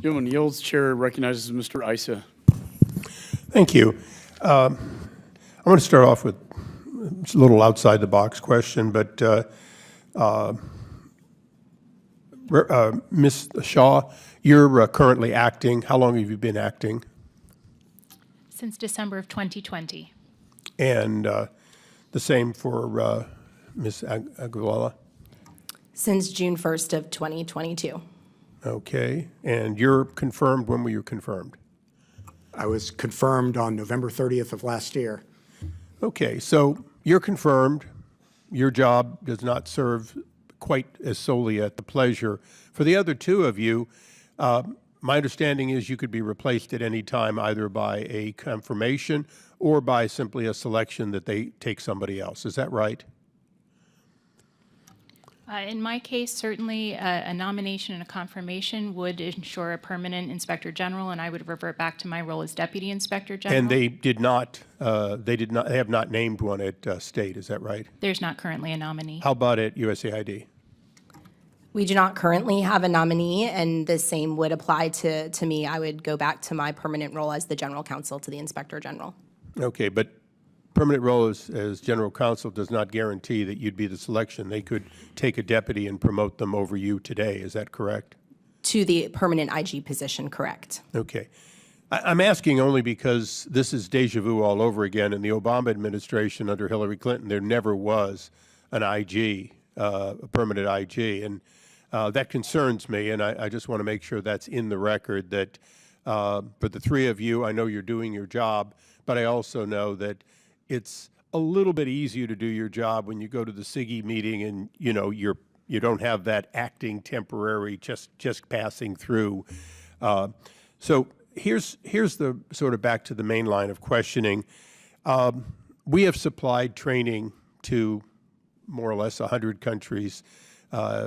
Gentleman yields. Chair recognizes Mr. Issa. Thank you. I want to start off with a little outside the box question, but Ms. Shaw, you're currently acting. How long have you been acting? Since December of 2020. And the same for Ms. Aguilera? Since June 1st of 2022. Okay. And you're confirmed. When were you confirmed? I was confirmed on November 30th of last year. Okay. So you're confirmed. Your job does not serve quite as solely at the pleasure. For the other two of you, my understanding is you could be replaced at any time, either by a confirmation or by simply a selection that they take somebody else. Is that right? In my case, certainly a nomination and a confirmation would ensure a permanent inspector general, and I would revert back to my role as deputy inspector general. And they have not named one at state. Is that right? There's not currently a nominee. How about at USAID? We do not currently have a nominee, and the same would apply to me. I would go back to my permanent role as the general counsel to the inspector general. Okay, but permanent role as general counsel does not guarantee that you'd be the selection. They could take a deputy and promote them over you today. Is that correct? To the permanent IG position, correct. Okay. I'm asking only because this is deja vu all over again. In the Obama administration under Hillary Clinton, there never was an IG, a permanent IG, and that concerns me, and I just want to make sure that's in the record that for the three of you, I know you're doing your job, but I also know that it's a little bit easier to do your job when you go to the SIGI meeting and you don't have that acting temporary just passing through. So here's the sort of back to the main line of questioning. We have supplied training to more or less 100 countries,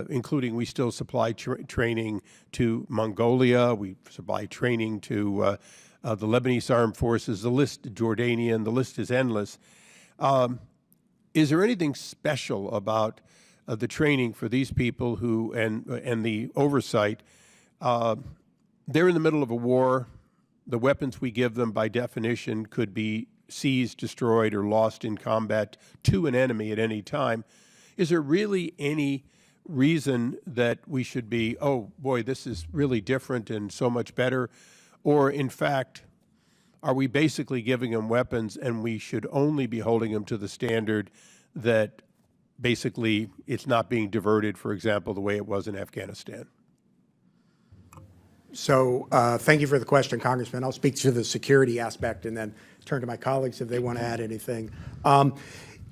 including we still supply training to Mongolia. We supply training to the Lebanese Armed Forces, the list, Jordanian, the list is endless. Is there anything special about the training for these people who, and the oversight? They're in the middle of a war. The weapons we give them, by definition, could be seized, destroyed, or lost in combat to an enemy at any time. Is there really any reason that we should be, oh boy, this is really different and so much better? Or in fact, are we basically giving them weapons and we should only be holding them to the standard that basically it's not being diverted, for example, the way it was in Afghanistan? So thank you for the question, Congressman. I'll speak to the security aspect and then turn to my colleagues if they want to add anything.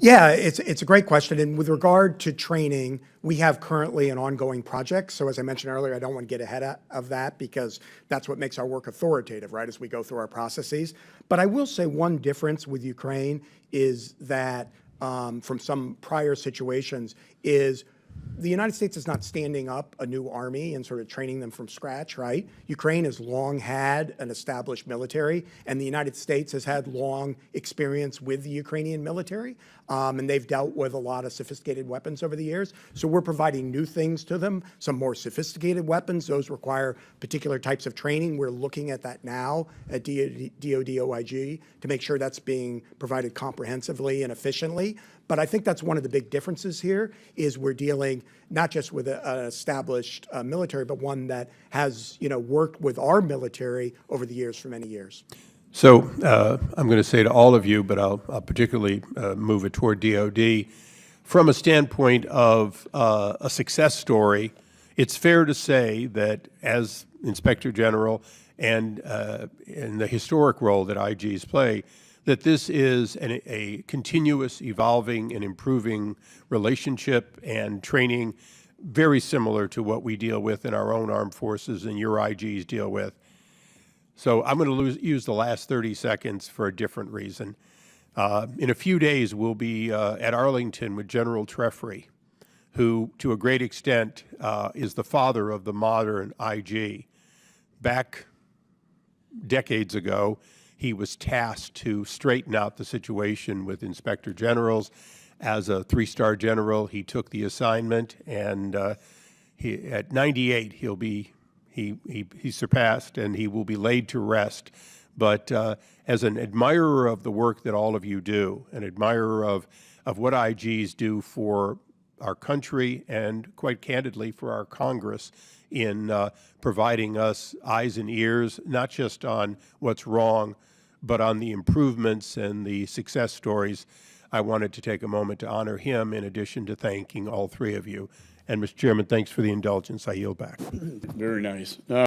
Yeah, it's a great question. And with regard to training, we have currently an ongoing project. So as I mentioned earlier, I don't want to get ahead of that because that's what makes our work authoritative, right, as we go through our processes. But I will say one difference with Ukraine is that from some prior situations is the United States is not standing up a new army and sort of training them from scratch, right? Ukraine has long had an established military, and the United States has had long experience with the Ukrainian military, and they've dealt with a lot of sophisticated weapons over the years. So we're providing new things to them, some more sophisticated weapons. Those require particular types of training. We're looking at that now at DoD OIG to make sure that's being provided comprehensively and efficiently. But I think that's one of the big differences here is we're dealing not just with an established military, but one that has, worked with our military over the years for many years. So I'm going to say to all of you, but I'll particularly move it toward DOD. From a standpoint of a success story, it's fair to say that as Inspector General and in the historic role that IGs play, that this is a continuous, evolving, and improving relationship and training very similar to what we deal with in our own armed forces and your IGs deal with. So I'm going to use the last 30 seconds for a different reason. In a few days, we'll be at Arlington with General Trefry, who, to a great extent, is the father of the modern IG. Back decades ago, he was tasked to straighten out the situation with inspector generals. As a three-star general, he took the assignment, and at 98, he he surpassed, and he will be laid to rest. But as an admirer of the work that all of you do, an admirer of what IGs do for our country and, quite candidly, for our Congress in providing us eyes and ears, not just on what's wrong, but on the improvements and the success stories, I wanted to take a moment to honor him in addition to thanking all three of you. And, Mr. Chairman, thanks for the indulgence. I yield back. Very nice.